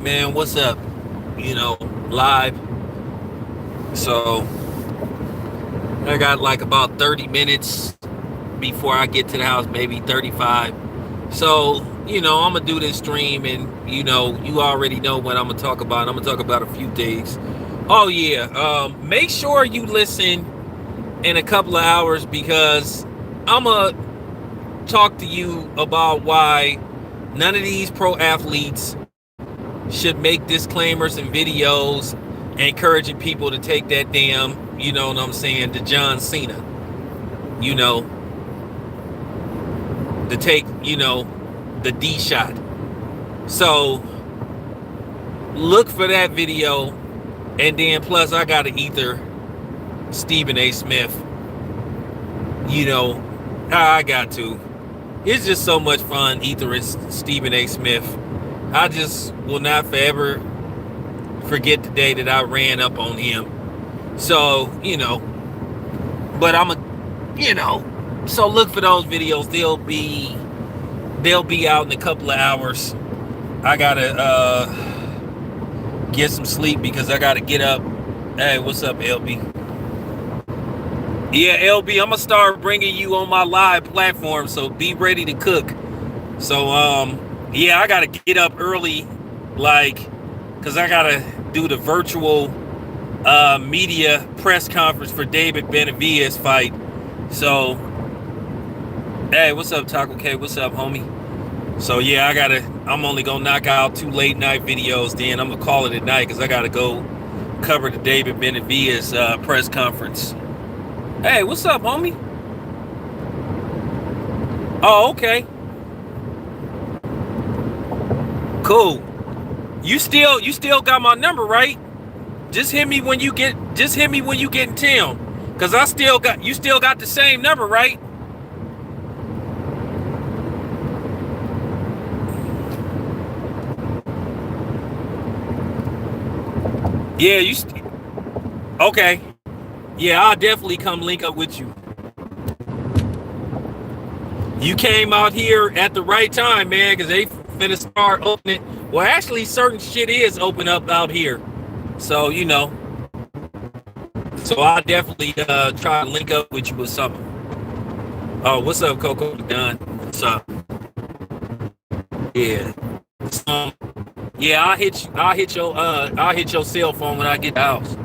Man, what's up? Live. So I got like about 30 minutes before I get to the house, maybe 35. So, I'm gonna do this stream and you already know what I'm gonna talk about. I'm gonna talk about a few things. Oh yeah. Make sure you listen in a couple of hours because I'm gonna talk to you about why none of these pro athletes should make disclaimers and videos encouraging people to take that damn, you know what I'm saying, the John Cena, you know, to take, the D shot. So look for that video. And then plus I gotta ether Stephen A. Smith. You know, I got to. It's just so much fun ethering Stephen A. Smith. I just will not forever forget the day that I ran up on him. So, but so look for those videos. They'll be out in a couple of hours. I gotta get some sleep because I gotta get up. Hey, what's up, LB? Yeah, LB, I'm gonna start bringing you on my live platform, so be ready to cook. So, yeah, I gotta get up early, cause I gotta do the virtual media press conference for David Benavidez fight. So, hey, what's up, Taco K? What's up, homie? So yeah, I'm only gonna knock out 2 late night videos. Then I'm gonna call it at night because I gotta go cover the David Benavidez press conference. Hey, what's up, homie? Oh, okay. Cool. You still got my number, right? Just hit me when you get in town. Cause you still got the same number, right? Yeah, okay. Yeah, I'll definitely come link up with you. You came out here at the right time, man, because they finna start opening. Well, actually, certain shit is open up out here. So, So I'll definitely try to link up with you with something. Oh, what's up, Coco Dunn? What's up? Yeah. Yeah, I'll hit your cell phone when I get the house.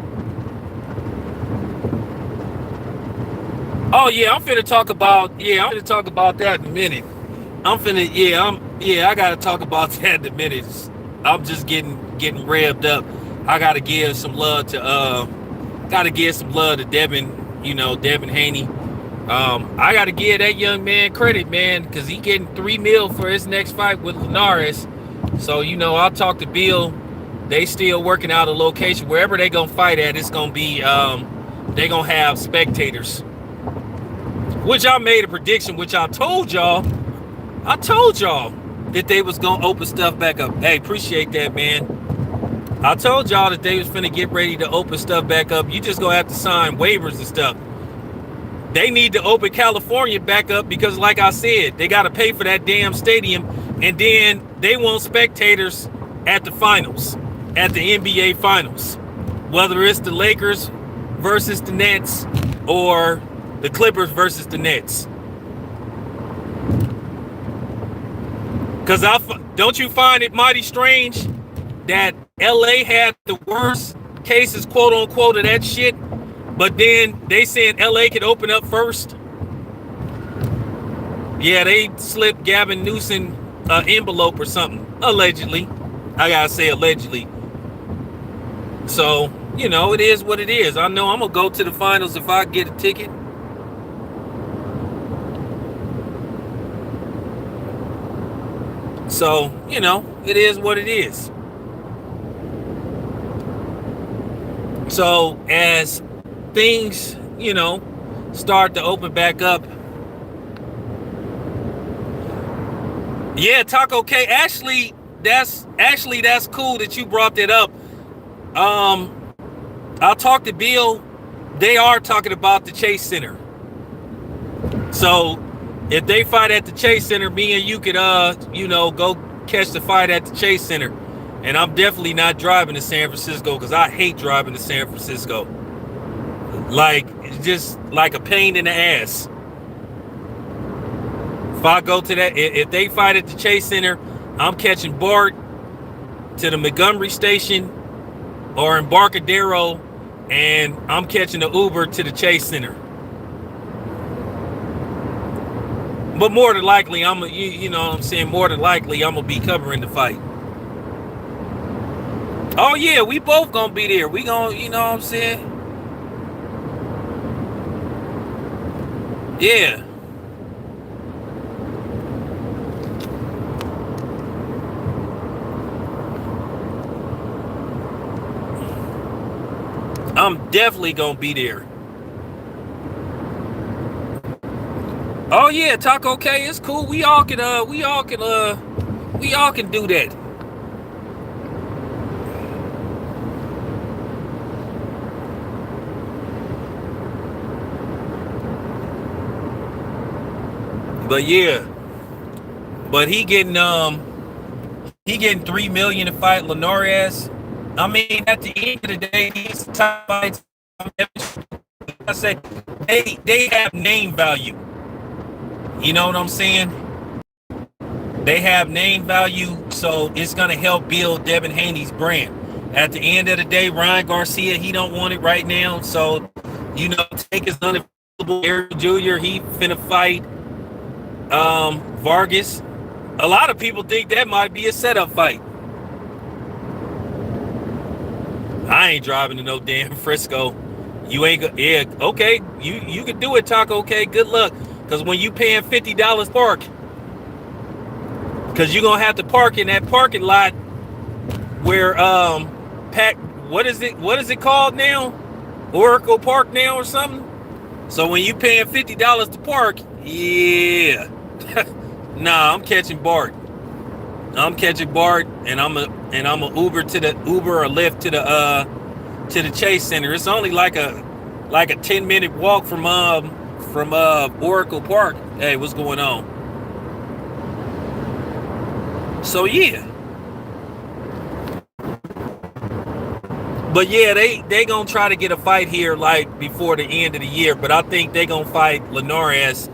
Oh yeah, I'm finna talk about that in a minute. I gotta talk about that in a minute. I'm just getting revved up. I gotta give some love to Devin, Devin Haney. I gotta give that young man credit, man, because he getting $3 million for his next fight with Linares. So, I'll talk to Bill. They still working out a location. Wherever they gonna fight at, it's gonna be they gonna have spectators. Which I made a prediction, which I told y'all that they was gonna open stuff back up. Hey, appreciate that, man. I told y'all that they was finna get ready to open stuff back up. You just gonna have to sign waivers and stuff. They need to open California back up because, like I said, they gotta pay for that damn stadium, and then they want spectators at the finals, at the NBA finals. Whether it's the Lakers versus the Nets or the Clippers versus the Nets. Because don't you find it mighty strange that LA had the worst cases, quote unquote, of that shit, but then they said LA could open up first? Yeah, they slipped Gavin Newsom an envelope or something, allegedly. I gotta say allegedly. So, it is what it is. I know I'm gonna go to the finals if I get a ticket. So, it is what it is. So, as things, start to open back up. Yeah, Taco K. Actually, that's cool that you brought that up. I'll talk to Bill. They are talking about the Chase Center. So, if they fight at the Chase Center, me and you could, go catch the fight at the Chase Center. And I'm definitely not driving to San Francisco because I hate driving to San Francisco. Like, it's just like a pain in the ass. If I go to that, if they fight at the Chase Center, I'm catching BART to the Montgomery station or Embarcadero, and I'm catching the Uber to the Chase Center. But more than likely, you know what I'm saying, more than likely, I'm going to be covering the fight. Oh, yeah, we both going to be there. We going to, you know what I'm saying? Yeah. I'm definitely gonna be there. Oh yeah, Taco K, it's cool. We all can do that. But yeah. But he getting 3 million to fight Linares. I mean, at the end of the day, these top fights, I say they have name value. You know what I'm saying? They have name value, so it's gonna help build Devin Haney's brand. At the end of the day, Ryan Garcia, he don't want it right now. So, you know, Tank is unavailable. Eric Jr., he finna fight Vargas. A lot of people think that might be a setup fight. I ain't driving to no damn Frisco. You ain't yeah, okay. You can do it, Taco. Okay, good luck. Because when you paying $50 park, because you're gonna have to park in that parking lot where what is it called now? Oracle Park now or something? So when you paying $50 to park, yeah. Nah, I'm catching BART. I'm catching BART, and I'm a Uber or Lyft to the Chase Center. It's only like a 10-minute walk from Oracle Park. Hey, what's going on? So yeah. But yeah, they gonna try to get a fight here like before the end of the year. But I think they gonna fight Linares.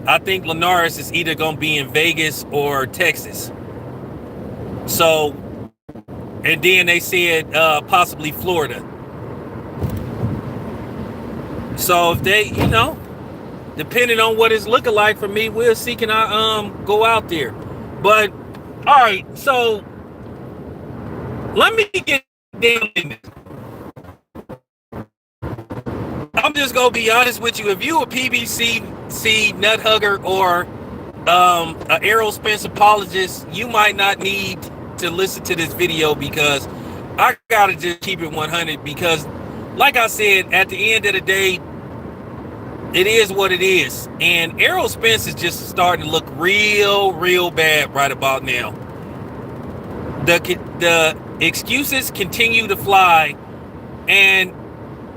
I think Linares is either gonna be in Vegas or Texas. So, and then they said possibly Florida. So if they, you know, depending on what it's looking like for me, we'll see can I go out there. But all right, so let me get down in this. I'm just gonna be honest with you. If you a PBC nut hugger or an Errol Spence apologist, you might not need to listen to this video because I gotta just keep it 100. Because, like I said, at the end of the day, it is what it is. And Errol Spence is just starting to look real bad right about now. The excuses continue to fly, and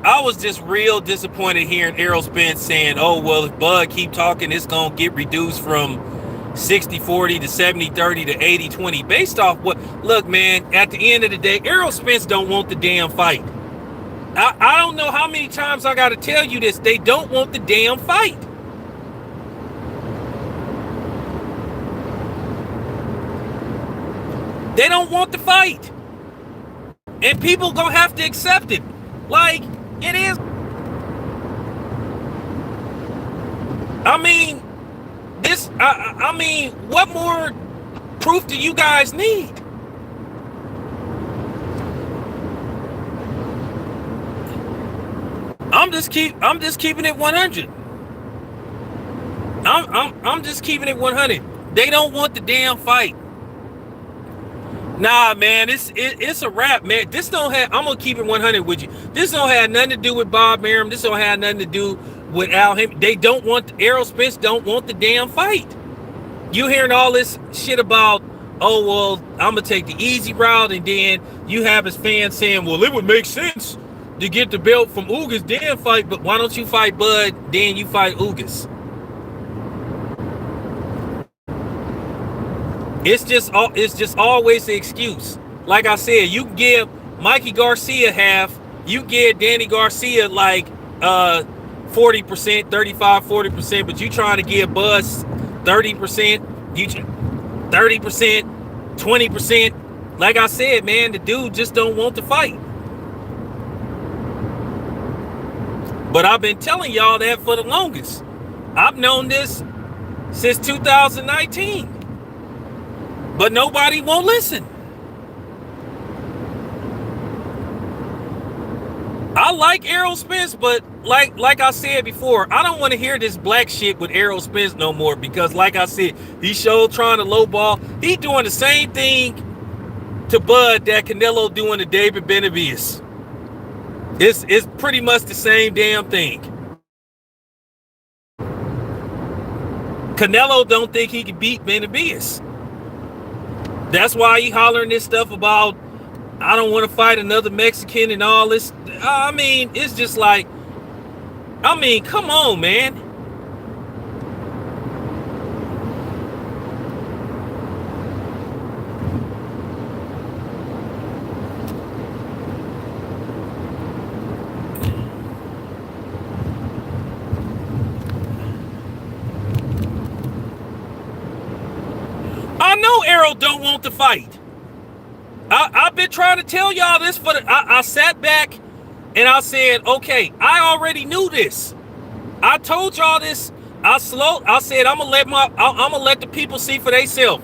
I was just real disappointed hearing Errol Spence saying, oh, well, if Bud keep talking, it's going to get reduced from 60-40 to 70-30 to 80-20. Based off what, look, man, at the end of the day, Errol Spence don't want the damn fight. I don't know how many times I got to tell you this. They don't want the damn fight. They don't want the fight. And people going to have to accept it. Like, it is. I mean, I mean, what more proof do you guys need? I'm just keeping it 100. I'm just keeping it 100. They don't want the damn fight. Nah, man, it's a wrap, man. This don't have. I'm gonna keep it 100 with you. This don't have nothing to do with Bob Arum. This don't have nothing to do with Al Haymon. They don't want Errol Spence. Don't want the damn fight. You hearing all this shit about? Oh well, I'm gonna take the easy route, and then you have his fans saying, "Well, it would make sense to get the belt from Ugas damn fight, but why don't you fight Bud? Then you fight Ugas." It's just always the excuse. like I said, you can give Mikey Garcia half. You give Danny Garcia like 40%, 35, 40%, but you trying to give Buzz 30%, you 30%, 20%. Like I said, man, the dude just don't want to fight. But I've been telling y'all that for the longest. I've known this since 2019. But nobody won't listen. I like Errol Spence, but like I said before, I don't want to hear this black shit with Errol Spence no more, because like I said, he showed trying to lowball. He doing the same thing to Bud that Canelo doing to David Benavidez. It's pretty much the same damn thing. Canelo don't think he can beat Benavidez. That's why he hollering this stuff about, I don't want to fight another Mexican and all this. I mean, it's just like, I mean, come on, man. I know Errol don't want to fight. I've been trying to tell y'all this I sat back and I said, okay, I already knew this. I told y'all this. I said I'm gonna let the people see for themselves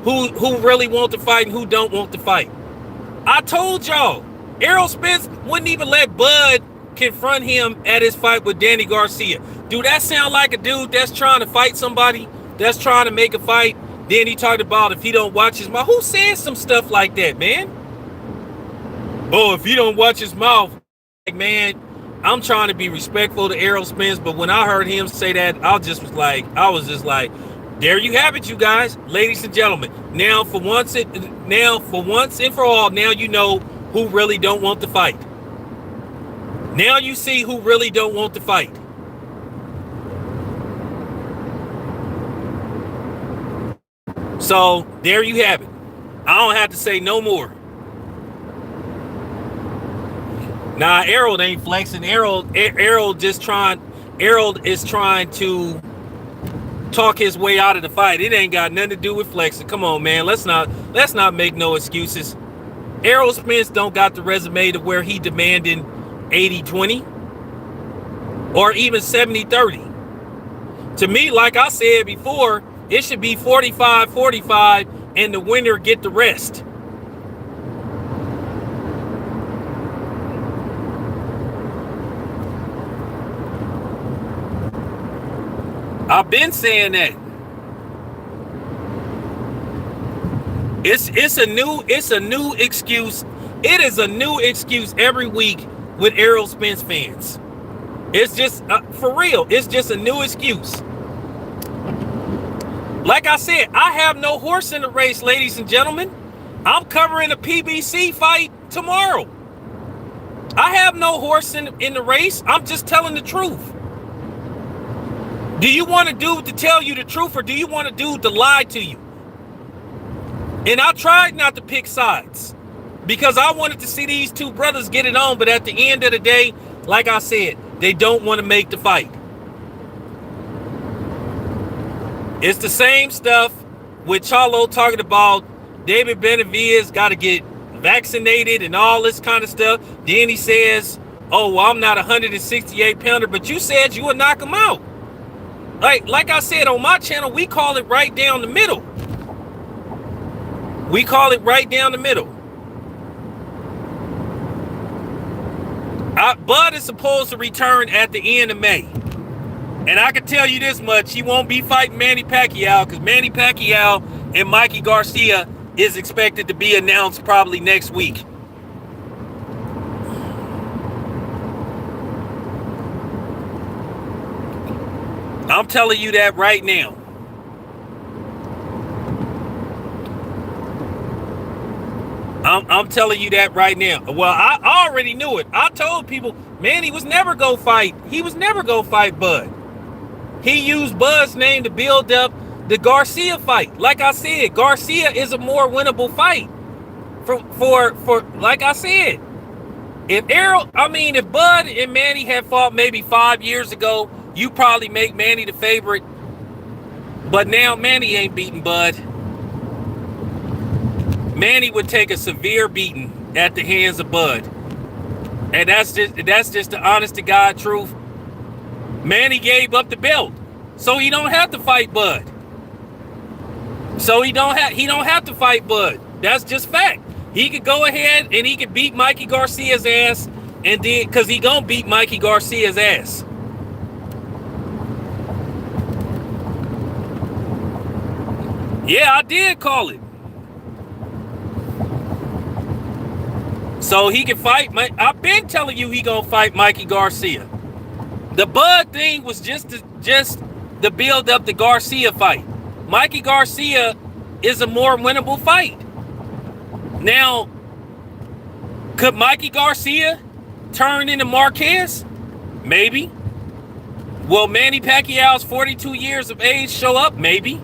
who really want to fight and who don't want to fight. I told y'all Errol Spence wouldn't even let Bud confront him at his fight with Danny Garcia. Do that sound like a dude that's trying to fight somebody, that's trying to make a fight? Then he talked about if he don't watch his mouth. Who says some stuff like that, man? Oh, if he don't watch his mouth, like, man, I'm trying to be respectful to Errol Spence, but when I heard him say that, I was just like, there you have it, you guys, ladies and gentlemen. Now for once and for all, now you know who really don't want to fight. Now you see who really don't want to fight. So there you have it. I don't have to say no more. Nah, Errol ain't flexing. Errol is trying to talk his way out of the fight. It ain't got nothing to do with flexing. Come on, man. Let's not make no excuses. Errol Spence don't got the resume to where he demanding 80-20 or even 70-30. To me, like I said before, it should be 45-45 and the winner get the rest. I've been saying that. It's a new excuse. It is a new excuse every week with Errol Spence fans. It's just for real. It's just a new excuse. Like I said, I have no horse in the race, ladies and gentlemen. I'm covering a PBC fight tomorrow. I have no horse in the race. I'm just telling the truth. Do you want a dude to tell you the truth, or do you want a dude to lie to you? And I tried not to pick sides because I wanted to see these two brothers get it on. But at the end of the day, like I said, they don't want to make the fight. It's the same stuff with Charlo talking about David Benavidez got to get vaccinated and all this kind of stuff. Then he says, oh, well, I'm not a 168 pounder, but you said you would knock him out. Like I said on my channel, we call it right down the middle. We call it right down the middle. Bud is supposed to return at the end of May. And I can tell you this much, he won't be fighting Manny Pacquiao, because Manny Pacquiao and Mikey Garcia is expected to be announced probably next week. I'm telling you that right now. I'm telling you that right now. Well, I already knew it. I told people, man, he was never gonna fight. He was never gonna fight Bud. He used Bud's name to build up the Garcia fight. Like I said, Garcia is a more winnable fight for like I said, if Bud and Manny had fought maybe 5 years ago, you probably make Manny the favorite. But now Manny ain't beating Bud. Manny would take a severe beating at the hands of Bud. And that's just the honest to God truth. Manny gave up the belt, so he don't have to fight Bud. He don't have to fight Bud. That's just fact. He could go ahead and he could beat Mikey Garcia's ass, and then because he gonna beat Mikey Garcia's ass. Yeah, I did call it. So he can fight. I've been telling you he gonna fight Mikey Garcia. The Bud thing was just to build up the Garcia fight. Mikey Garcia is a more winnable fight. Now, could Mikey Garcia turn into Marquez? Maybe. Will Manny Pacquiao's 42 years of age show up? Maybe.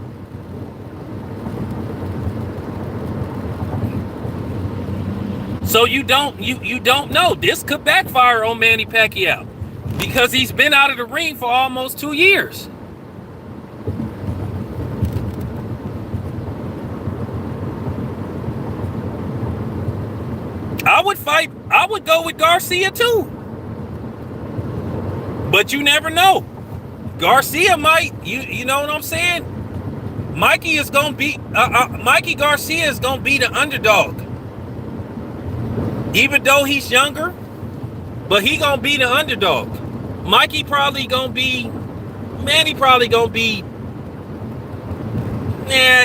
So you don't know. This could backfire on Manny Pacquiao because he's been out of the ring for almost 2 years. I would go with Garcia too. But you never know. Garcia might, you know what I'm saying? Mikey Garcia is gonna be the underdog. Even though he's younger, but he gonna be the underdog. Manny probably gonna be,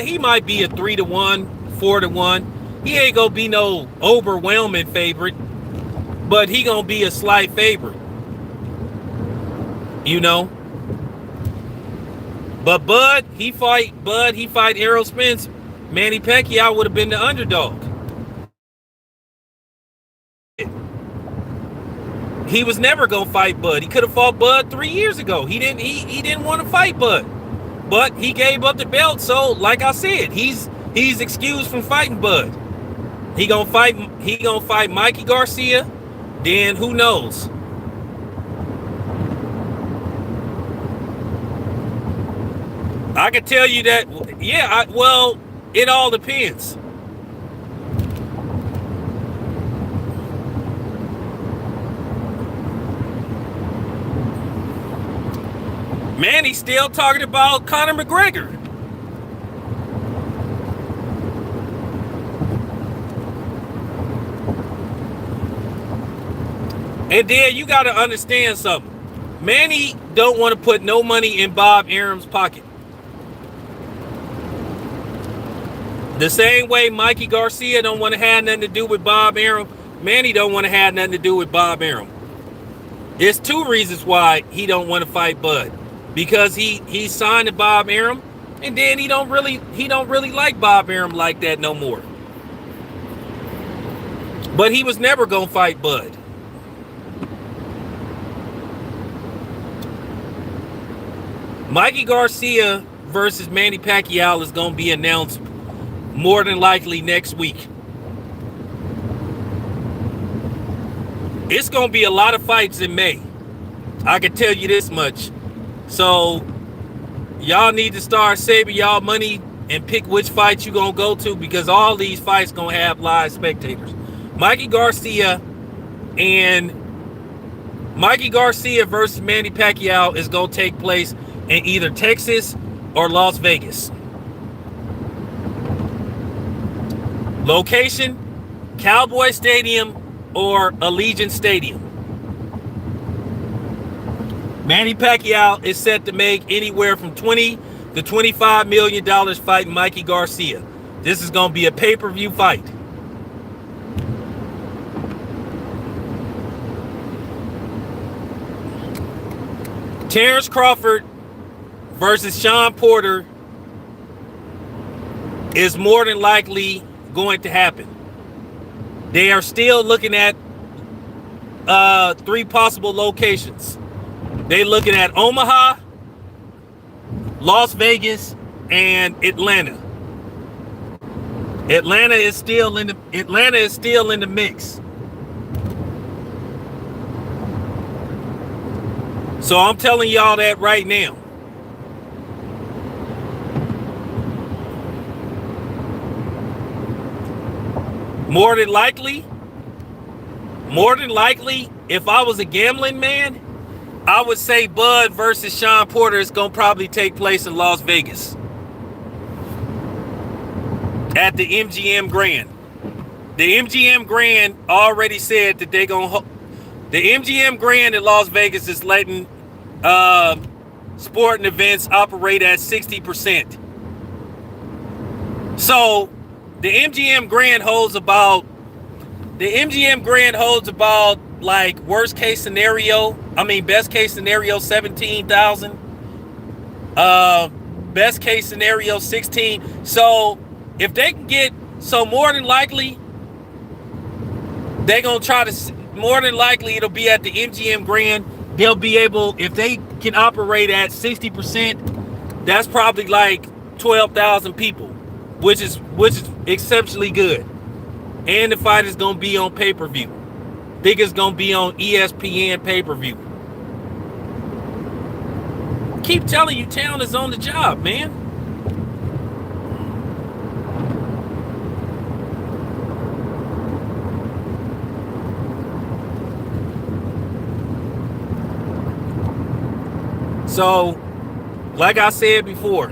he might be a 3-1, 4-1. He ain't gonna be no overwhelming favorite, but he gonna be a slight favorite. You know? But Bud, he fight Errol Spence. Manny Pacquiao would have been the underdog. He was never gonna fight Bud. He could have fought Bud 3 years ago. He didn't want to fight Bud, but he gave up the belt. So, like I said, he's excused from fighting Bud. He gonna fight Mikey Garcia. Then who knows? I can tell you that. Yeah, well, it all depends. Manny's still talking about Conor McGregor. And then you got to understand something. Manny don't want to put no money in Bob Arum's pocket. The same way Mikey Garcia don't want to have nothing to do with Bob Arum, Manny don't want to have nothing to do with Bob Arum. There's two reasons why he don't want to fight Bud. Because he signed to Bob Arum, and then he don't really like Bob Arum like that no more. But he was never gonna fight Bud. Mikey Garcia versus Manny Pacquiao is gonna be announced more than likely next week. It's gonna be a lot of fights in May. I can tell you this much. So y'all need to start saving y'all money and pick which fight you gonna go to, because all these fights gonna have live spectators. Mikey Garcia versus Manny Pacquiao is gonna take place in either Texas or Las Vegas. Location: Cowboy Stadium or Allegiant Stadium. Manny Pacquiao is set to make anywhere from $20 to $25 million fighting Mikey Garcia. This is going to be a pay-per-view fight. Terrence Crawford versus Sean Porter is more than likely going to happen. They are still looking at 3 possible locations. They're looking at Omaha, Las Vegas, and Atlanta. Atlanta is still in the mix. So I'm telling y'all that right now. More than likely, if I was a gambling man, I would say Bud versus Shawn Porter is going to probably take place in Las Vegas at the MGM Grand. The MGM Grand already said that they're going to... The MGM Grand in Las Vegas is letting sporting events operate at 60%. So the MGM Grand holds about like best case scenario 17,000. Best case scenario 16. So if they can get, so more than likely they're gonna try to, more than likely it'll be at the MGM Grand. They'll be able, if they can operate at 60%, that's probably like 12,000 people, which is exceptionally good. And the fight is gonna be on pay-per-view. Think it's gonna be on ESPN pay-per-view. Keep telling you, Town is on the job, man. So, like I said before,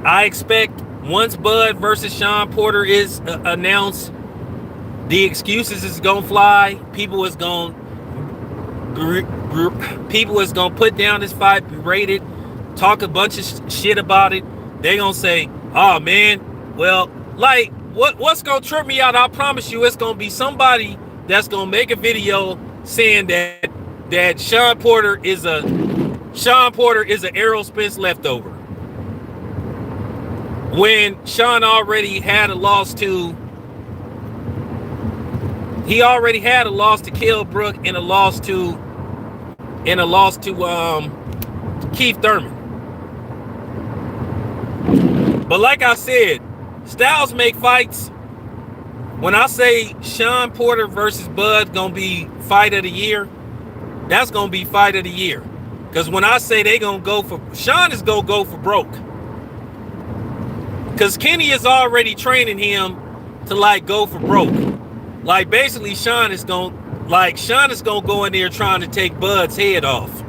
I expect once Bud versus Shawn Porter is announced, the excuses is gonna fly. People is gonna put down this fight, berate it, talk a bunch of shit about it. They gonna say, "Oh man, well, like what's gonna trip me out? I promise you, it's gonna be somebody that's gonna make a video saying that Shawn Porter is a Errol Spence leftover, when Shawn already had a loss to. He already had a loss to Kell Brook and a loss to Keith Thurman. But like I said, styles make fights. When I say Shawn Porter versus Bud gonna be fight of the year, that's gonna be fight of the year. Because when I say they gonna go for, Shawn is gonna go for broke. Because Kenny is already training him to like go for broke. Like basically Shawn is gonna go in there trying to take Bud's head off.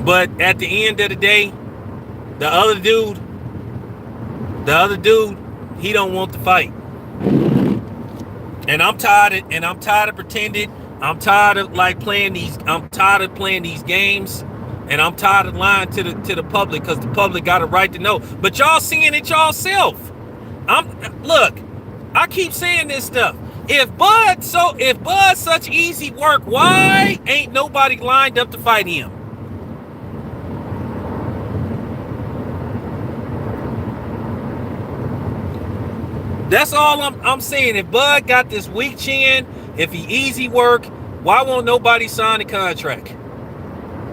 But at the end of the day, the other dude, he don't want to fight. And I'm tired of pretending. I'm tired of playing these games. And I'm tired of lying to the public, because the public got a right to know. But y'all seeing it yourself. Look, I keep saying this stuff. If Bud's such easy work, why ain't nobody lined up to fight him? That's all I'm saying. If Bud got this weak chin, if he easy work, why won't nobody sign a contract?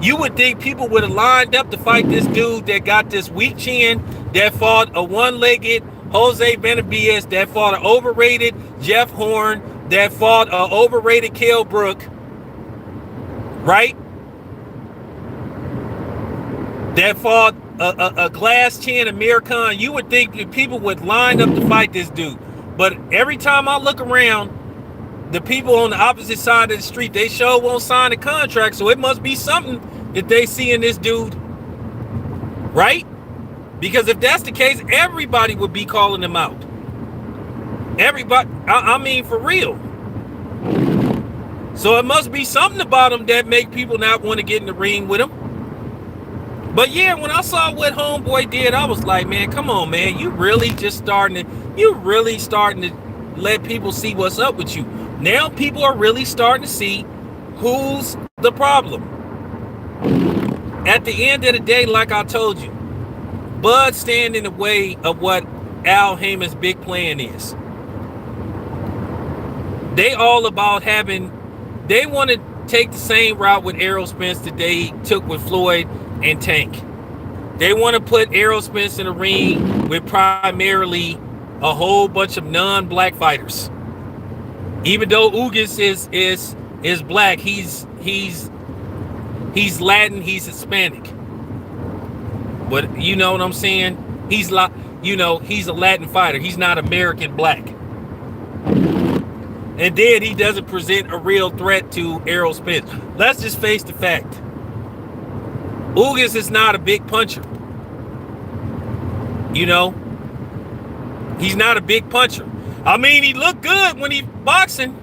You would think people would have lined up to fight this dude that got this weak chin, that fought a one-legged Jose Benavidez, that fought an overrated Jeff Horn, that fought an overrated Kell Brook, right? That fought a glass chin Amir Khan. You would think that people would line up to fight this dude. But every time I look around, the people on the opposite side of the street, they sure won't sign a contract. So it must be something that they see in this dude, right? Because if that's the case, everybody would be calling him out. Everybody, I mean, for real. So it must be something about him that make people not want to get in the ring with him. But yeah, when I saw what Homeboy did, I was like, man, come on, man. You really starting to let people see what's up with you. Now people are really starting to see who's the problem. At the end of the day, like I told you, Bud stand in the way of what Al Heyman's big plan is. They all about they want to take the same route with Errol Spence that they took with Floyd and Tank. They want to put Errol Spence in the ring with primarily a whole bunch of non-black fighters. Even though Ugas is black, he's Latin, he's Hispanic. But you know what I'm saying? He's a Latin fighter. He's not American black. And then he doesn't present a real threat to Errol Spence. Let's just face the fact. Ugas is not a big puncher. You know? He's not a big puncher. I mean, he looked good when he's boxing,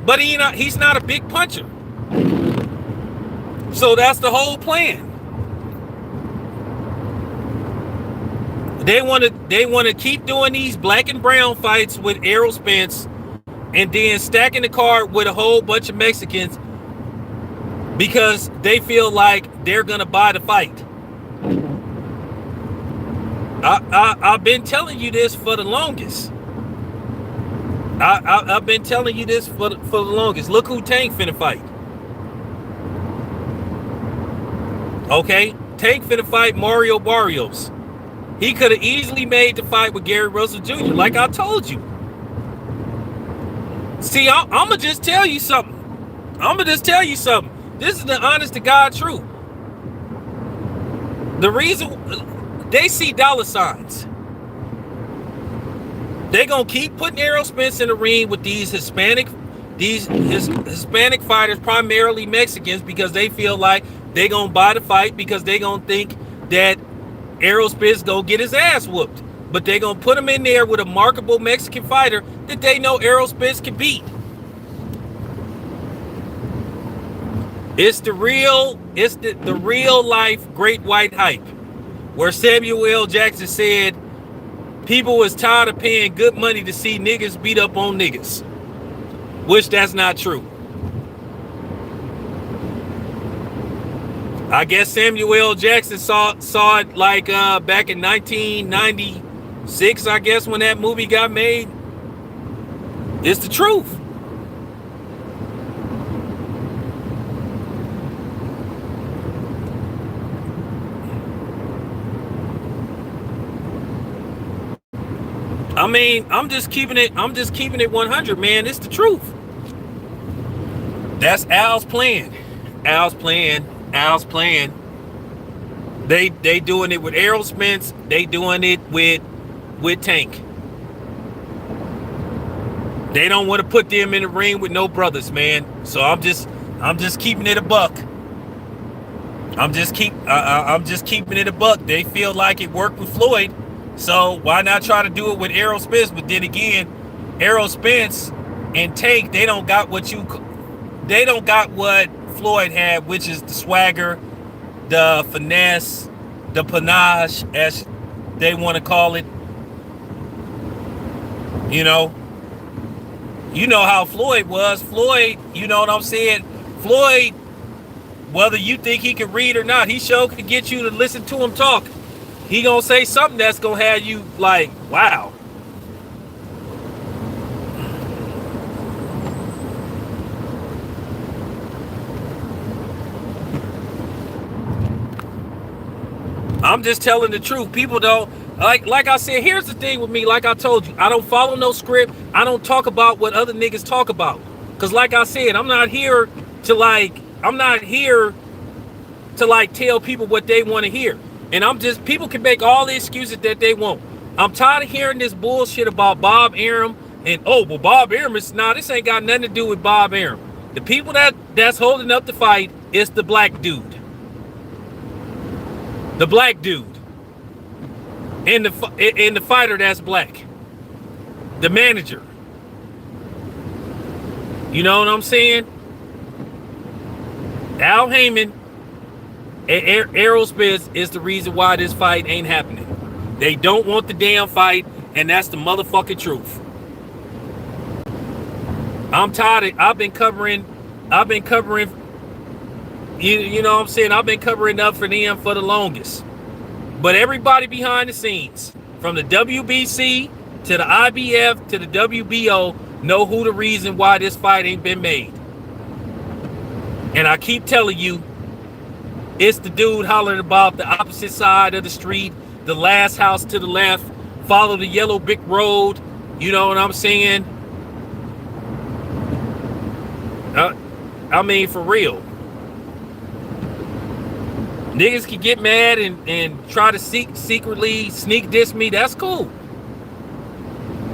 but he's not a big puncher. So that's the whole plan. They want to keep doing these black and brown fights with Errol Spence and then stacking the card with a whole bunch of Mexicans because they feel like they're going to buy the fight. I've been telling you this for the longest. I've been telling you this for the longest. Look who Tank finna fight. Okay? Tank finna fight Mario Barrios. He could have easily made the fight with Gary Russell Jr. like I told you. See, I'm going to just tell you something. This is the honest to God truth. The reason they see dollar signs. They're going to keep putting Errol Spence in the ring with these Hispanic fighters, primarily Mexicans, because they feel like they're going to buy the fight because they're going to think that Errol Spence go get his ass whooped. But they're going to put him in there with a marketable Mexican fighter that they know Errol Spence can beat. It's the real life great white hype, where Samuel L. Jackson said people was tired of paying good money to see niggas beat up on niggas, which that's not true. I guess Samuel L. Jackson saw it like back in 1996, I guess, when that movie got made. It's the truth. I mean, I'm just keeping it 100, man. It's the truth. That's Al's plan. They doing it with Errol Spence. They doing it with Tank. They don't want to put them in the ring with no brothers, man. So I'm just keeping it a buck. I'm just keeping it a buck. They feel like it worked with Floyd, so why not try to do it with Errol Spence? But then again, Errol Spence and Tank, they don't got what Floyd had, which is the swagger, the finesse, the panache, as they want to call it. You know how Floyd was. Floyd, you know what I'm saying? Floyd, whether you think he can read or not, he sure can get you to listen to him talk. He gonna say something that's gonna have you like, wow. I'm just telling the truth. People don't like I said, here's the thing with me, like I told you, I don't follow no script. I don't talk about what other niggas talk about. Cause like I said, I'm not here to tell people what they want to hear. And people can make all the excuses that they want. I'm tired of hearing this bullshit about Bob Arum and Bob Arum is this ain't got nothing to do with Bob Arum. The people that's holding up the fight is the black dude. The black dude. And the fighter that's black. The manager. You know what I'm saying? Al Heyman and Errol Spence is the reason why this fight ain't happening. They don't want the damn fight, and that's the motherfucking truth. I'm tired. I've been covering. You know what I'm saying? I've been covering up for them for the longest. But everybody behind the scenes, from the WBC to the IBF to the WBO, know who the reason why this fight ain't been made. And I keep telling you, It's the dude hollering about the opposite side of the street, the last house to the left, follow the yellow brick road. You know what I'm saying? I mean, for real. Niggas can get mad and try to secretly sneak diss me. That's cool.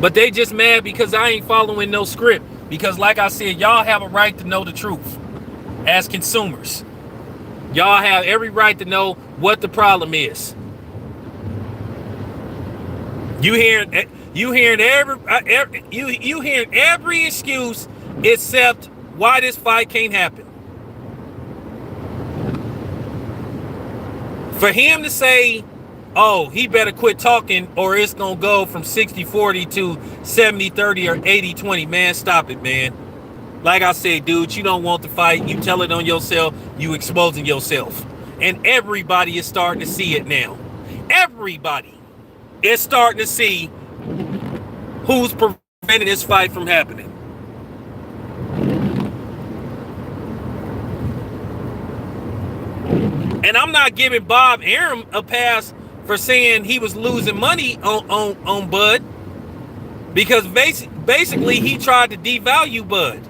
But they just mad because I ain't following no script. Because like I said, y'all have a right to know the truth as consumers. Y'all have every right to know what the problem is. You hearing every excuse except why this fight can't happen. For him to say, oh, he better quit talking or it's going to go from 60-40 to 70-30 or 80-20. Man, stop it, man. Like I said, dude, you don't want to fight. You tell it on yourself. You exposing yourself. And everybody is starting to see it now. Everybody is starting to see who's preventing this fight from happening. And I'm not giving Bob Arum a pass for saying he was losing money on Bud, because basically he tried to devalue Bud,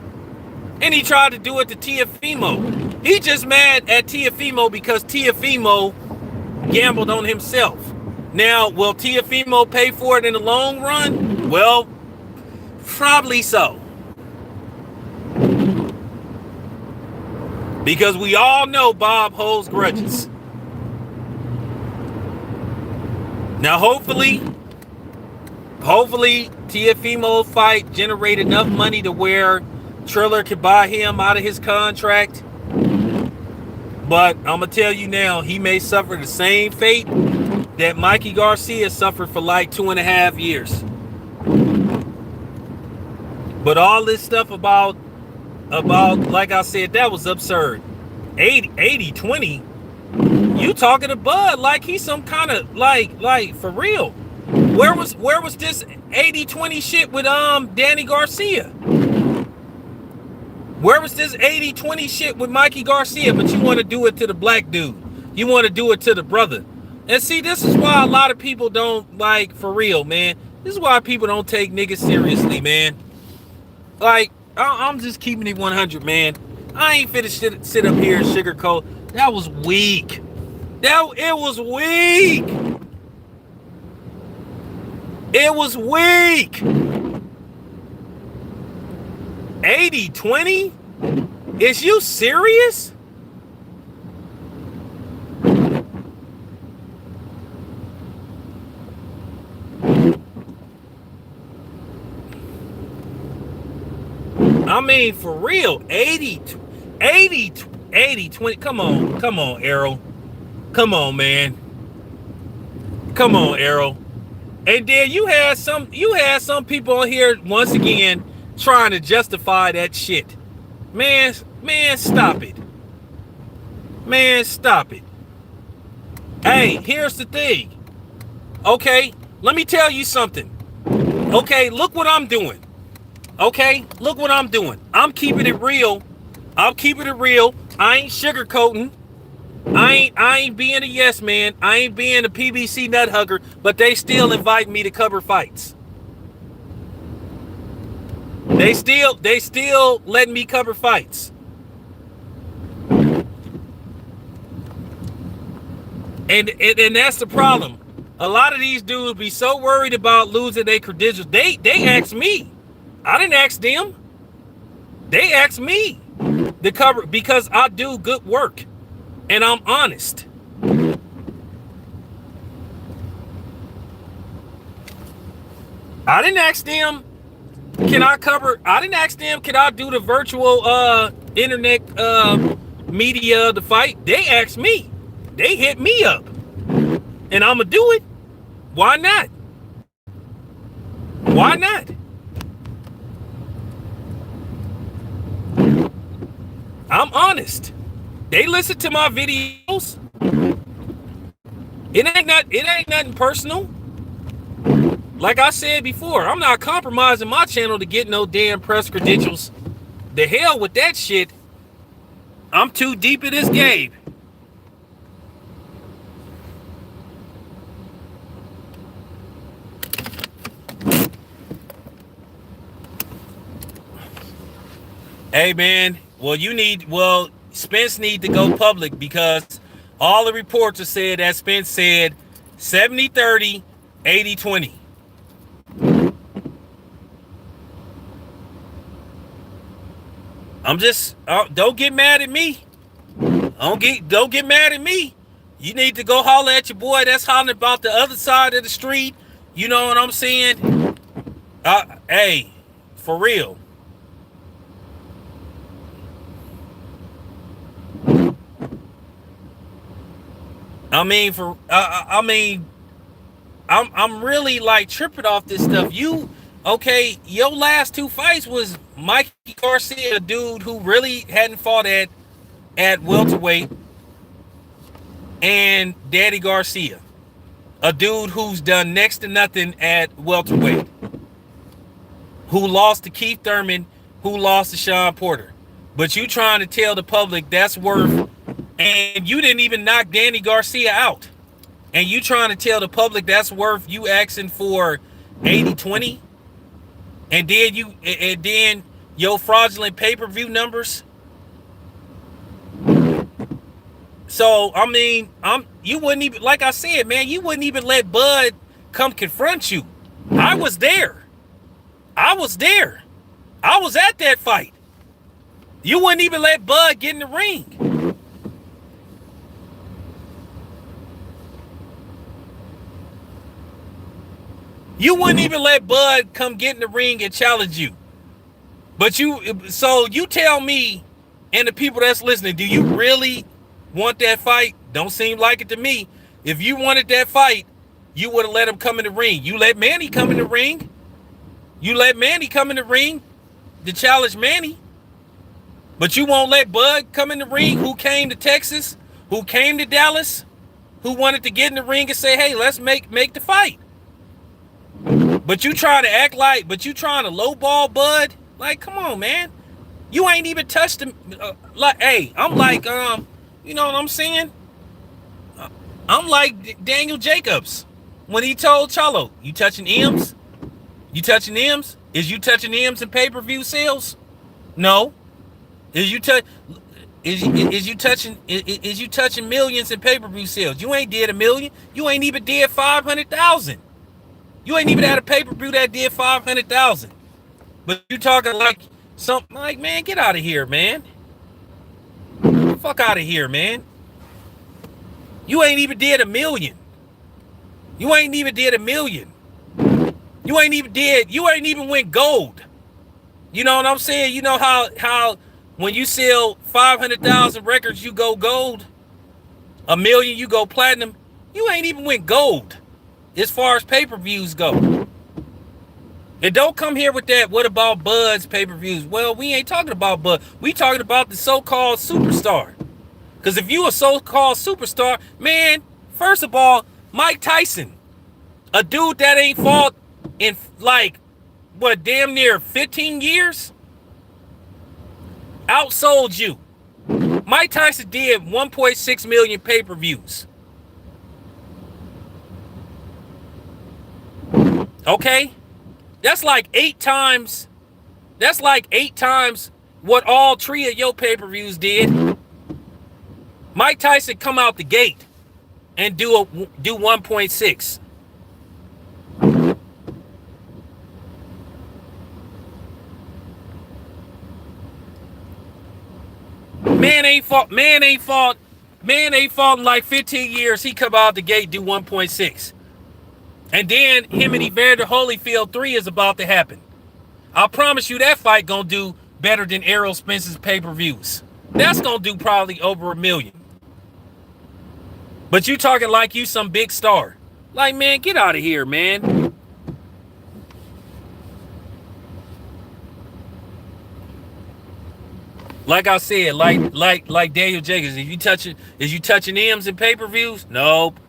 and he tried to do it to Teofimo. He just mad at Teofimo because Teofimo gambled on himself. Now, will Teofimo pay for it in the long run? Well, probably so. Because we all know Bob holds grudges. Now, hopefully Teofimo fight generate enough money to where Triller could buy him out of his contract. But I'm going to tell you now, he may suffer the same fate that Mikey Garcia suffered for like 2.5 years. But all this stuff about, like I said, that was absurd. 80-20. You talking to Bud like he's some kind of like for real. Where was this 80-20 shit with Danny Garcia? Where was this 80-20 shit with Mikey Garcia? But you want to do it to the black dude. You want to do it to the brother. And see, this is why a lot of people don't, like, for real, man. This is why people don't take niggas seriously, man. Like, I'm just keeping it 100, man. I ain't finna sit up here and sugarcoat. That was weak. It was weak. It was weak. 80-20? Is you serious? I mean, for real, 80-20. Come on, Arrow. Come on, man. Come on, Arrow. And then you had some people on here once again trying to justify that shit. Man, stop it. Man, stop it. Hey, here's the thing. Okay, let me tell you something. Okay, look what I'm doing. Okay, look what I'm doing. I'm keeping it real. I'm keeping it real. I ain't sugarcoating. I ain't being a yes man. I ain't being a PBC nut hugger, but they still invite me to cover fights. They still letting me cover fights. And that's the problem. A lot of these dudes be so worried about losing their credentials. They ask me. I didn't ask them. They asked me to cover because I do good work and I'm honest. I didn't ask them, can I cover? I didn't ask them, can I do the virtual internet media the fight? They asked me. They hit me up. And I'm going to do it. Why not? Why not? I'm honest. They listen to my videos. It ain't nothing personal. Like I said before, I'm not compromising my channel to get no damn press credentials. The hell with that shit. I'm too deep in this game. Hey man, Spence need to go public because all the reports are said that Spence said 70-30, 80-20. I'm just don't get mad at me. Don't get mad at me. You need to go holler at your boy that's hollering about the other side of the street. You know what I'm saying? Hey, for real. I mean, I'm really like tripping off this stuff. Okay? Your last two fights was Mikey Garcia, a dude who really hadn't fought at welterweight, and Danny Garcia, a dude who's done next to nothing at welterweight, who lost to Keith Thurman, who lost to Sean Porter. But you trying to tell the public that's worth, and you didn't even knock Danny Garcia out. And you trying to tell the public that's worth you asking for 80-20? And then your fraudulent pay-per-view numbers. So I mean, you wouldn't even, like I said, man, you wouldn't even let Bud come confront you. I was there. I was at that fight. You wouldn't even let Bud get in the ring. You wouldn't even let Bud come get in the ring and challenge you. So you tell me and the people that's listening, do you really want that fight? Don't seem like it to me. If you wanted that fight, you would have let him come in the ring. You let Manny come in the ring. To challenge Manny. But you won't let Bud come in the ring, who came to Texas, who came to Dallas, who wanted to get in the ring and say, hey, let's make the fight. But you trying to lowball Bud? Like, come on, man. You ain't even touched him. Hey, I'm like, you know what I'm saying? I'm like Daniel Jacobs when he told Charlo, you touching M's? You touching M's? Is you touching M's in pay-per-view sales? No. Is you touching millions in pay-per-view sales? You ain't did a million. You ain't even did 500,000. You ain't even had a pay-per-view that did 500,000. But you talking like something like, man, get out of here, man. Fuck out of here, man. You ain't even did a million. You ain't even went gold. You know what I'm saying? You know how when you sell 500,000 records, you go gold. A million, you go platinum. You ain't even went gold as far as pay-per-views go. And don't come here with that, what about Bud's pay-per-views? Well, we ain't talking about Bud. We talking about the so-called superstar. Because if you a so-called superstar, man, first of all, Mike Tyson, a dude that ain't fought in damn near 15 years, outsold you. Mike Tyson did 1.6 million pay-per-views. Okay? That's like 8 times what all 3 of your pay-per-views did. Mike Tyson come out the gate and do 1.6. Man ain't fought in like 15 years. He come out the gate, do 1.6. And then him and Evander Holyfield 3 is about to happen. I promise you that fight gonna do better than Errol Spence's pay-per-views. That's gonna do probably over 1 million. But you talking like you some big star. Like, man, get out of here, man. Like I said, like Daniel Jacobs, is you touching M's in pay-per-views? Nope.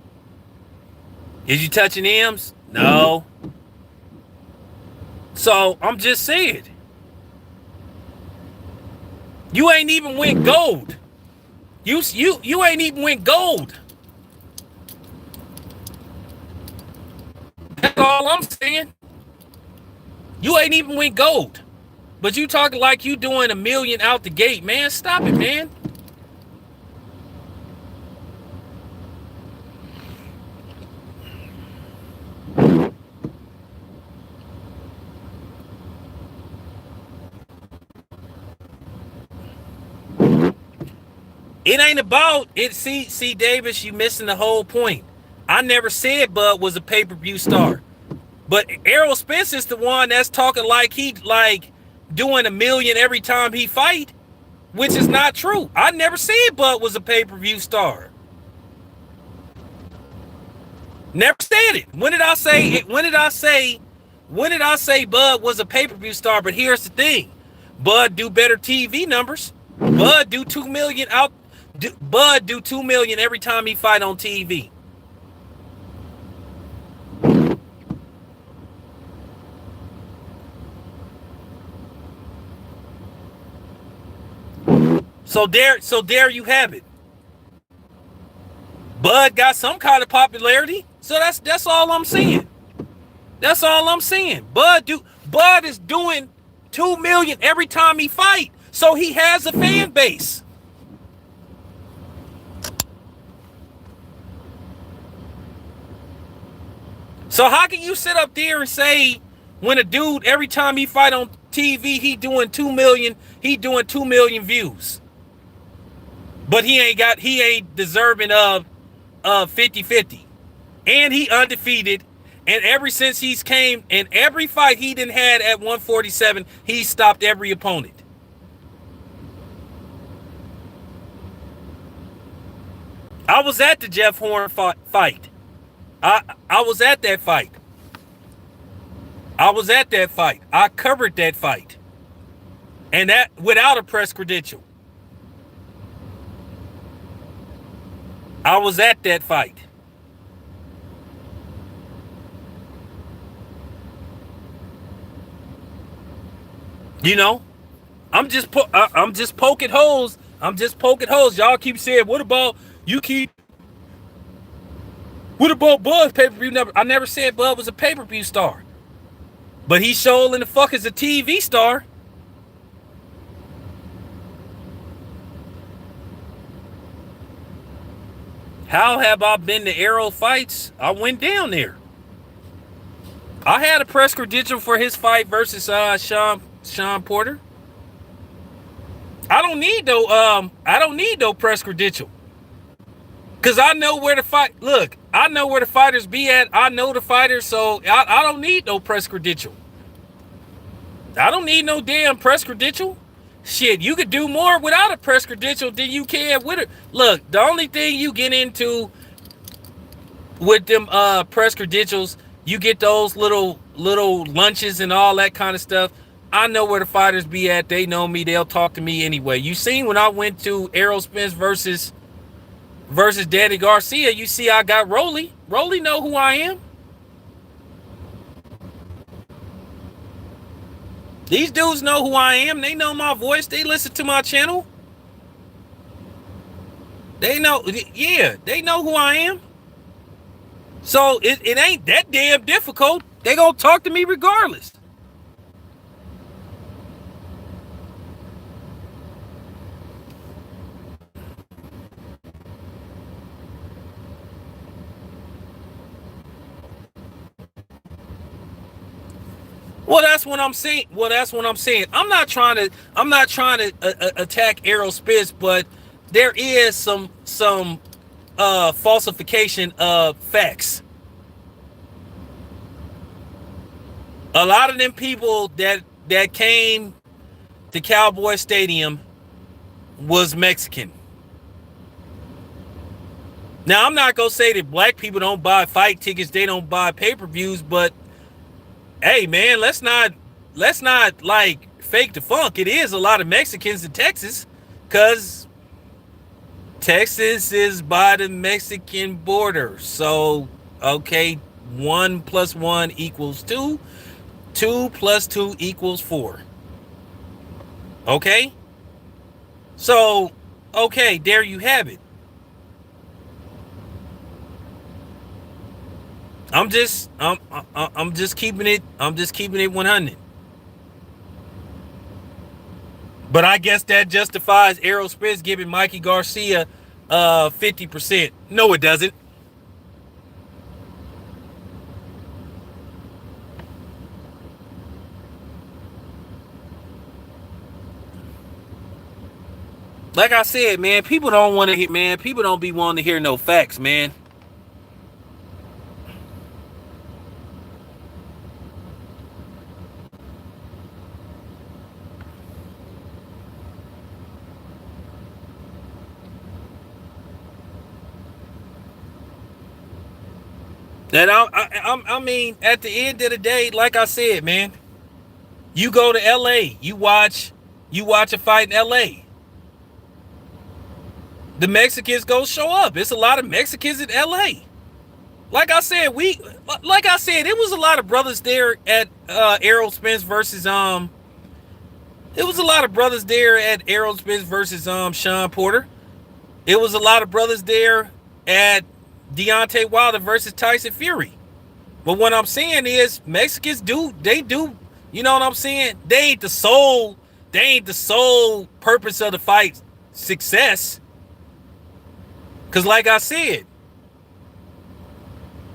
Is you touching M's? No. So I'm just saying, you ain't even went gold. You ain't even went gold. That's all I'm saying. You ain't even went gold. But you talking like you doing 1 million out the gate, man. Stop it, man. It ain't about it. See, Davis, you missing the whole point. I never said Bud was a pay-per-view star. But Errol Spence is the one that's talking like he like doing 1 million every time he fight, which is not true. I never said Bud was a pay-per-view star. Never said it. When did I say it? When did I say Bud was a pay-per-view star? But here's the thing. Bud do better TV numbers. Bud do 2 million out. Bud do 2 million every time he fight on TV. So there you have it. Bud got some kind of popularity. So that's all I'm saying. That's all I'm saying. Bud is doing 2 million every time he fight. So he has a fan base. So how can you sit up there and say when a dude every time he fight on TV he doing 2 million views, but he ain't deserving of 50-50, and he undefeated, and ever since he's came in every fight he done had at 147 he stopped every opponent. I was at the Jeff Horn fight. I was at that fight. I covered that fight. And that without a press credential. I was at that fight. You know, I'm just poking holes. Y'all keep saying, what about Bud's pay-per-view number? I never said Bud was a pay-per-view star. But he sure in the fuck is a TV star. How have I been to Errol fights? I went down there. I had a press credential for his fight versus Sean Porter. I don't need no press credential. Cause I know where the fight. Look, I know where the fighters be at. I know the fighters, so I don't need no press credential. I don't need no damn press credential. Shit, you could do more without a press credential than you can with it. Look, the only thing you get into with them press credentials, you get those little lunches and all that kind of stuff. I know where the fighters be at. They know me. They'll talk to me anyway. You seen when I went to Errol Spence versus Danny Garcia, you see I got Rolly. Rolly know who I am. These dudes know who I am. They know my voice. They listen to my channel. They know, yeah, they know who I am. So it ain't that damn difficult. They gonna talk to me regardless. Well, that's what I'm saying. I'm not trying to attack Errol Spence, but there is some falsification of facts. A lot of them people that came to Cowboy Stadium was Mexican. Now, I'm not gonna say that black people don't buy fight tickets, they don't buy pay-per-views, but hey, man, let's not like fake the funk. It is a lot of Mexicans in Texas, because Texas is by the Mexican border. So, okay, 1 + 1 = 2. 2 + 2 = 4. Okay? So, okay, there you have it. I'm just keeping it 100. But I guess that justifies Errol Spence giving Mikey Garcia 50%. No, it doesn't. Like I said, man, people don't want to hear, man. People don't be wanting to hear no facts, man. And I mean, at the end of the day, like I said, man, you go to L.A., you watch a fight in L.A. The Mexicans go show up. It's a lot of Mexicans in L.A. Like I said, it was a lot of brothers there at Errol Spence versus It was a lot of brothers there at Errol Spence versus Sean Porter. It was a lot of brothers there at Deontay Wilder versus Tyson Fury. But what I'm saying is Mexicans do, you know what I'm saying? They ain't the sole purpose of the fight success. Cause like I said,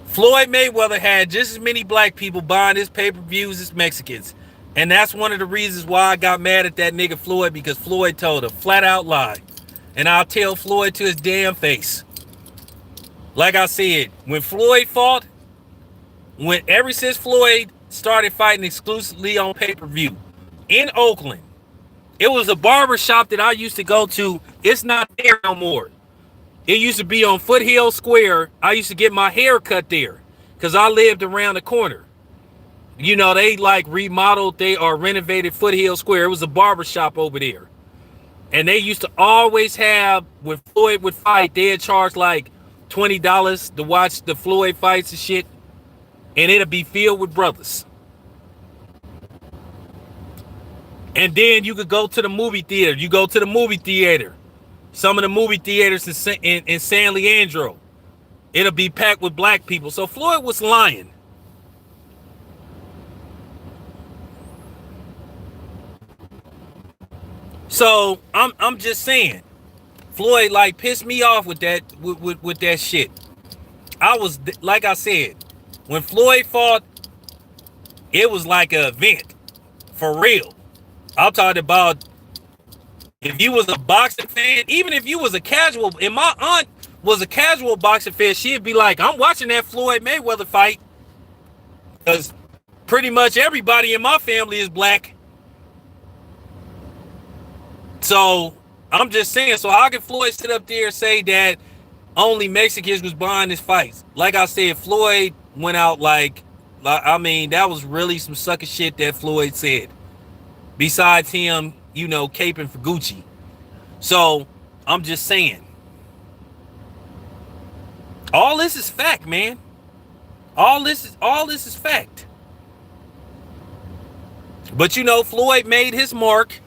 Floyd Mayweather had just as many black people buying his pay-per-views as Mexicans. And that's one of the reasons why I got mad at that nigga Floyd, because Floyd told a flat out lie. And I'll tell Floyd to his damn face. Like I said, when Floyd fought, ever since Floyd started fighting exclusively on pay-per-view in Oakland, it was a barber shop that I used to go to. It's not there no more. It used to be on Foothill Square. I used to get my hair cut there because I lived around the corner. You know, they like remodeled, renovated Foothill Square. It was a barber shop over there. And they used to always have, when Floyd would fight, they'd charge like $20 to watch the Floyd fights and shit. And it'll be filled with brothers. And then you could go to the movie theater. You go to the movie theater. Some of the movie theaters in San Leandro, it'll be packed with black people. So Floyd was lying. So I'm just saying, Floyd like pissed me off with that with that shit. I was, like I said, when Floyd fought, it was like an event for real. I'm talking about, if you was a boxing fan, even if you was a casual, and my aunt was a casual boxing fan, she'd be like, I'm watching that Floyd Mayweather fight because pretty much everybody in my family is black. So I'm just saying, so how can Floyd sit up there and say that only Mexicans was buying his fights? Like I said, Floyd went out like I mean, that was really some sucker shit that Floyd said. Besides him, you know, caping for Gucci. So I'm just saying, all this is fact, man. All this is fact. But you know, Floyd made his mark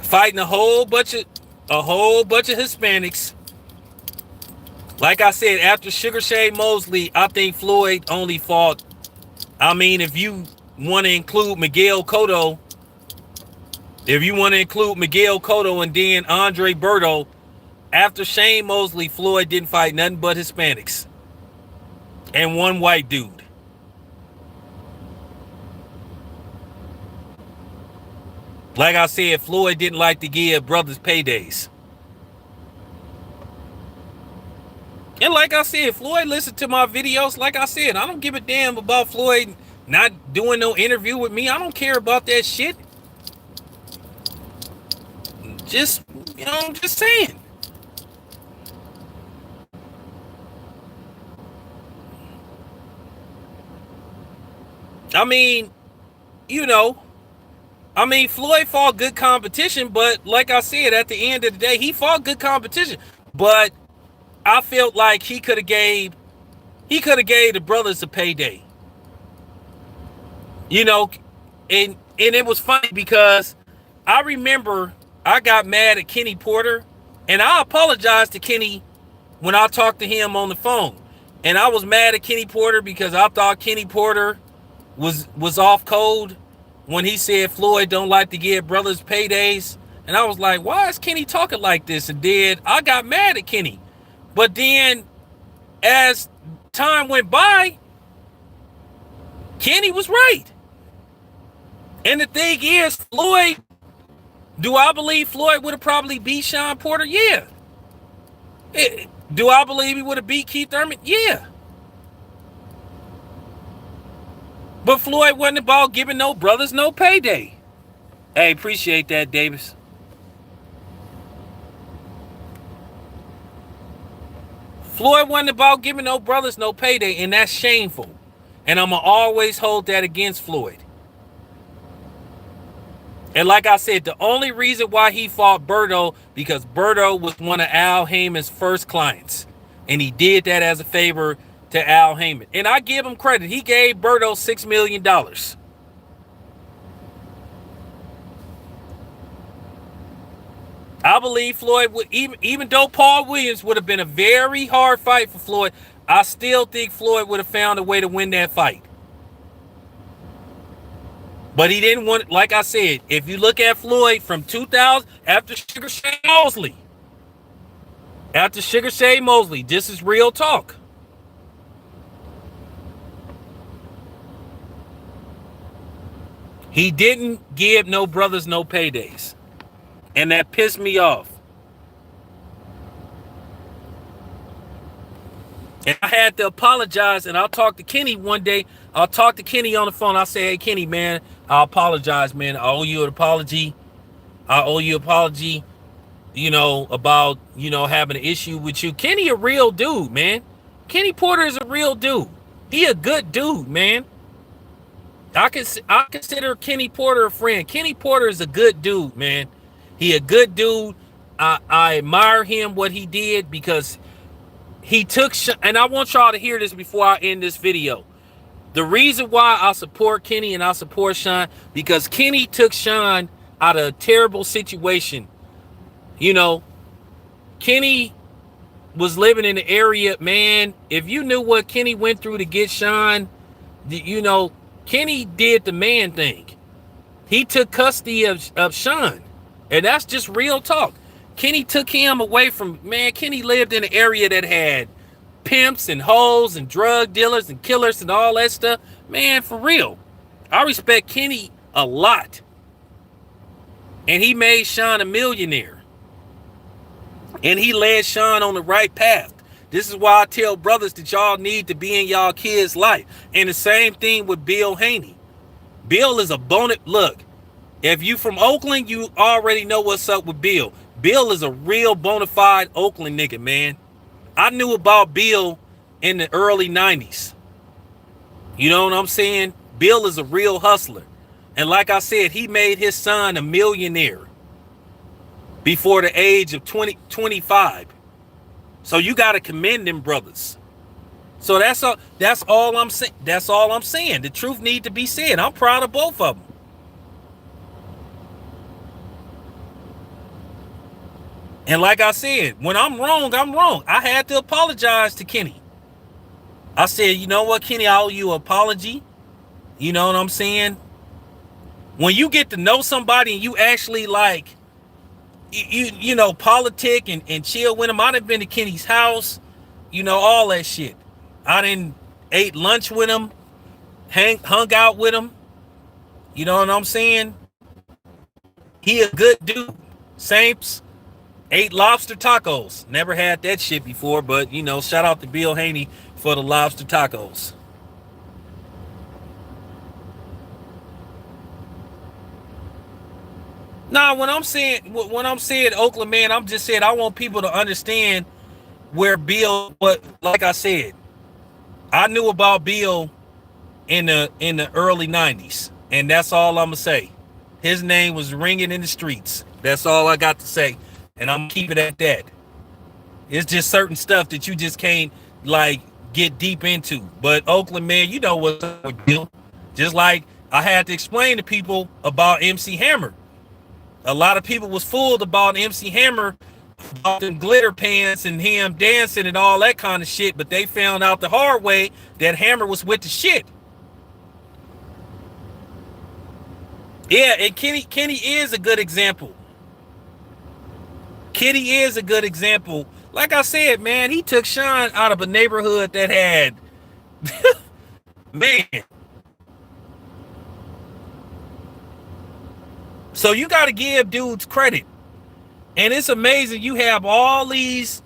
fighting a whole bunch of Hispanics. Like I said, after Sugar Shane Mosley, I think Floyd only fought, I mean, if you want to include Miguel Cotto, and then Andre Berto, after Shane Mosley, Floyd didn't fight nothing but Hispanics and one white dude. Like I said, Floyd didn't like to give brothers paydays. And like I said, Floyd listened to my videos. Like I said, I don't give a damn about Floyd not doing no interview with me. I don't care about that shit. Just, you know, I'm just saying. I mean, you know, Floyd fought good competition, but like I said, at the end of the day, he fought good competition. But I felt like he could have gave the brothers a payday. You know, and it was funny because I remember I got mad at Kenny Porter, and I apologized to Kenny when I talked to him on the phone. And I was mad at Kenny Porter because I thought Kenny Porter was off code when he said Floyd don't like to give brothers paydays. And I was like, why is Kenny talking like this? And then I got mad at Kenny. But then as time went by, Kenny was right. And the thing is, Floyd, do I believe Floyd would have probably beat Shawn Porter? Yeah. Do I believe he would have beat Keith Thurman? Yeah. But Floyd wasn't about giving no brothers no payday. Hey, appreciate that, Davis. Floyd wasn't about giving no brothers no payday, and that's shameful. And I'm going to always hold that against Floyd. And like I said, the only reason why he fought Berto, because Berto was one of Al Heyman's first clients. And he did that as a favor to Al Heyman. And I give him credit. He gave Berto $6 million. I believe Floyd would, even though Paul Williams would have been a very hard fight for Floyd, I still think Floyd would have found a way to win that fight. But he didn't want, like I said, if you look at Floyd from 2000, after Sugar Shane Mosley, this is real talk. He didn't give no brothers no paydays. And that pissed me off. And I had to apologize, and I'll talk to Kenny one day. I'll talk to Kenny on the phone. I'll say, hey, Kenny, man, I apologize, man. I owe you an apology. You know, about, you know, having an issue with you. Kenny a real dude, man. Kenny Porter is a real dude. He a good dude, man. I consider Kenny Porter a friend. Kenny Porter is a good dude, man. He a good dude. I admire him, what he did, because he took, and I want y'all to hear this before I end this video. The reason why I support Kenny and I support Shawn, because Kenny took Shawn out of a terrible situation. You know, Kenny was living in the area, man. If you knew what Kenny went through to get Shawn, you know, Kenny did the man thing. He took custody of Shawn. And that's just real talk. Kenny took him away from, man, Kenny lived in an area that had pimps and hoes and drug dealers and killers and all that stuff. Man, for real. I respect Kenny a lot. And he made Shawn a millionaire. And he led Shawn on the right path. This is why I tell brothers that y'all need to be in y'all kids' life. And the same thing with Bill Haney. Bill is a look. If you from Oakland, you already know what's up with Bill. Bill is a real bona fide Oakland nigga, man. I knew about Bill in the early 90s. You know what I'm saying? Bill is a real hustler. And like I said, he made his son a millionaire before the age of 25. So you got to commend them brothers. So that's all I'm saying. That's all I'm saying. The truth need to be said. I'm proud of both of them. And like I said, when I'm wrong, I'm wrong. I had to apologize to Kenny. I said, you know what, Kenny, I owe you an apology. You know what I'm saying? When you get to know somebody and you actually like, you know, politic and chill with them. I done been to Kenny's house, you know, all that shit. I done ate lunch with him, hung out with him. You know what I'm saying? He a good dude. Saints. Ate lobster tacos. Never had that shit before, but, you know, shout out to Bill Haney for the lobster tacos. Nah, when I'm saying Oakland, man, I'm just saying I want people to understand where Bill, like I said, I knew about Bill in the early 90s, and that's all I'm gonna say. His name was ringing in the streets. That's all I got to say. And I'm keeping it at that. It's just certain stuff that you just can't like get deep into. But Oakland, man, you know what's up with Bill. Just like I had to explain to people about MC Hammer. A lot of people was fooled about MC Hammer, about them glitter pants and him dancing and all that kind of shit, but they found out the hard way that Hammer was with the shit. Yeah, and Kenny is a good example. Kenny is a good example. Like I said, man, he took Sean out of a neighborhood that had, man. So you got to give dudes credit. And it's amazing you have all these,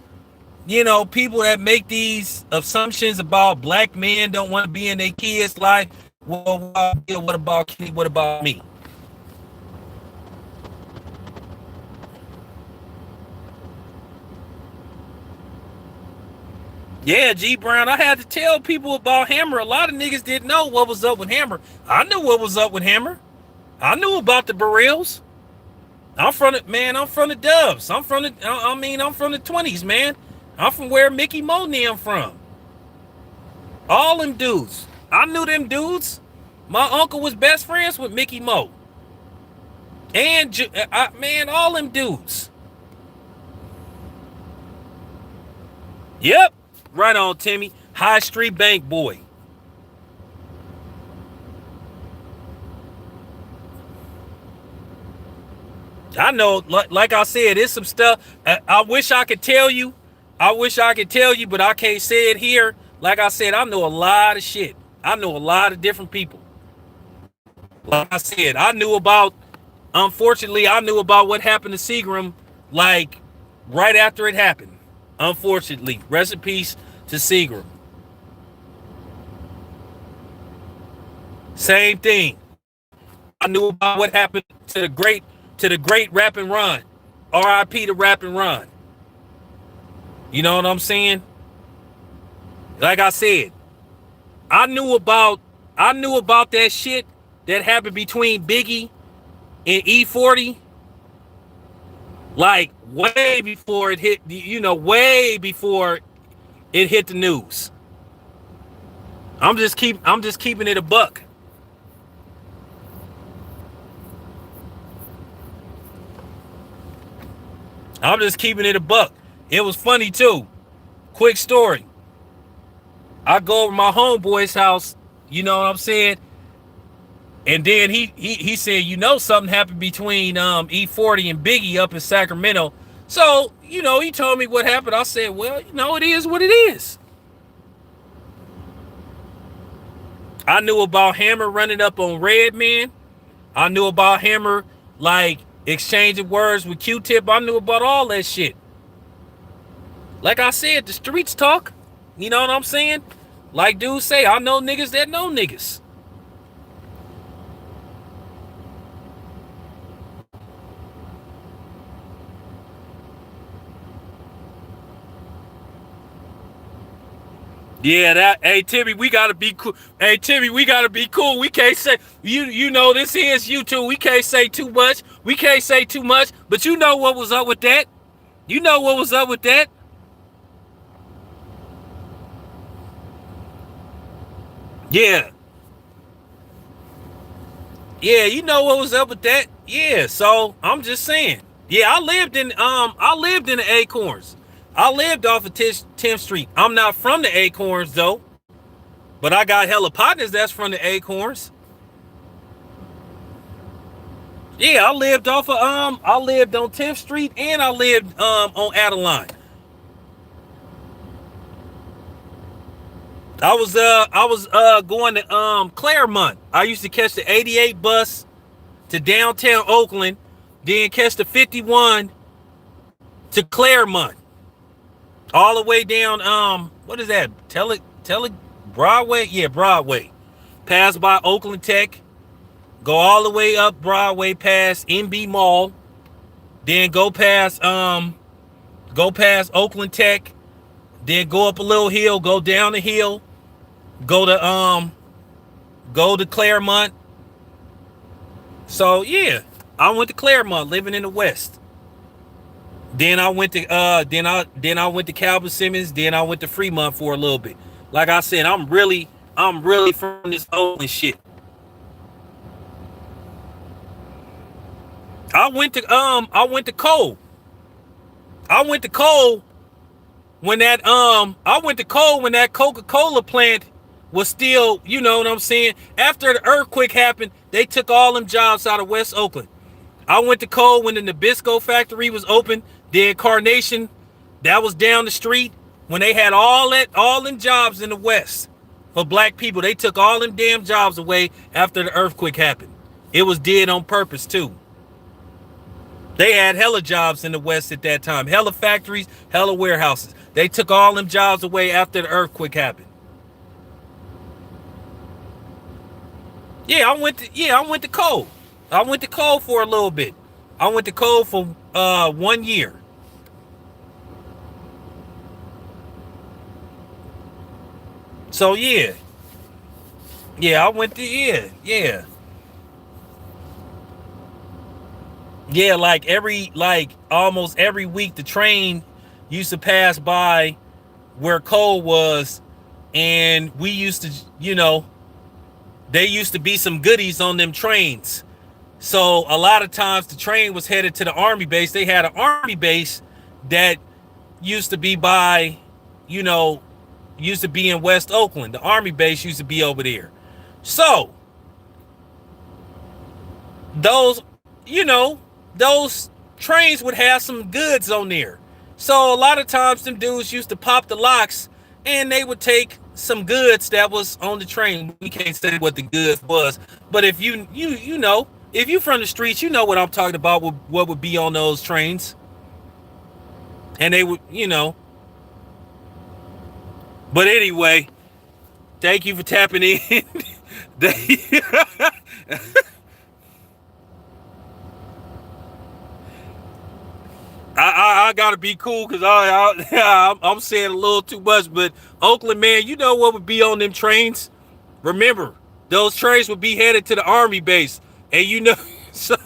people that make these assumptions about black men don't want to be in their kids' life. Well, what about Kenny? What about me? Yeah, G Brown, I had to tell people about Hammer. A lot of niggas didn't know what was up with Hammer. I knew what was up with Hammer. I knew about the Barrels. I'm from the Dubs. I'm from the 20s, man. I'm from where Mickey Mo from. All them dudes. I knew them dudes. My uncle was best friends with Mickey Mo. And, man, all them dudes. Yep. Right on, Timmy. High Street Bank boy. I know, like I said, it's some stuff. I wish I could tell you. I wish I could tell you, but I can't say it here. Like I said, I know a lot of shit. I know a lot of different people. Like I said, unfortunately, I knew about what happened to Seagram, like, right after it happened. Unfortunately. Rest in peace to Seagram. Same thing. I knew about what happened to the great Rap and Ron. R.I.P. to Rap and Ron. You know what I'm saying? Like I said, I knew about that shit that happened between Biggie and E40, like way before it hit, way before it hit the news. I'm just keeping it a buck. I'm just keeping it a buck. It was funny too. Quick story. I go over to my homeboy's house, you know what I'm saying? And then he said, something happened between E40 and Biggie up in Sacramento. So, he told me what happened. I said, well, it is what it is. I knew about Hammer running up on Redman. I knew about Hammer, like, exchanging words with Q-Tip. I knew about all that shit. Like I said, the streets talk. You know what I'm saying? Like dudes say, I know niggas that know niggas. Yeah, hey Timmy, we gotta be cool. Hey Timmy, we gotta be cool. We can't say this is YouTube. We can't say too much. We can't say too much. But you know what was up with that? You know what was up with that? Yeah. Yeah, you know what was up with that? Yeah, so I'm just saying. Yeah, I lived in the Acorns. I lived off of 10th Street. I'm not from the Acorns though. But I got hella partners that's from the Acorns. Yeah, I lived on 10th Street and I lived on Adeline. I was going to Claremont. I used to catch the 88 bus to downtown Oakland, then catch the 51 to Claremont. All the way down what is that? Broadway? Yeah, Broadway. Pass by Oakland Tech, go all the way up Broadway past NB Mall, then go past Oakland Tech, then go up a little hill, go down the hill, go to Claremont. So yeah, I went to Claremont, living in the West. Then I went to I went to Calvin Simmons. Then I went to Fremont for a little bit. Like I said, I'm really from this Oakland shit. I went to Cole. I went to Cole when that Coca-Cola plant was still, you know what I'm saying? After the earthquake happened, they took all them jobs out of West Oakland. I went to Cole when the Nabisco factory was open. The Incarnation, that was down the street. When they had all them jobs in the West for black people, they took all them damn jobs away after the earthquake happened. It was did on purpose too. They had hella jobs in the West at that time. Hella factories, hella warehouses. They took all them jobs away after the earthquake happened. I went to Cole. I went to Cole for a little bit. I went to Cole for 1 year. So yeah. Yeah, I went to Yeah, like almost every week the train used to pass by where Cole was, and we used to, they used to be some goodies on them trains. So a lot of times the train was headed to the army base. They had an army base that used to be by, you know, used to be in West Oakland. The army base used to be over there. So those, you know, those trains would have some goods on there. So a lot of times them dudes used to pop the locks and they would take some goods that was on the train. We can't say what the goods was, but if you know, if you from the streets, you know what I'm talking about, what would be on those trains. And they would, but anyway, thank you for tapping in. I gotta be cool because I'm saying a little too much. But Oakland, man, you know what would be on them trains? Remember, those trains would be headed to the army base, and so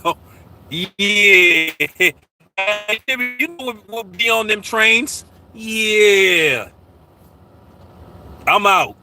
yeah, you know what would be on them trains? Yeah, I'm out.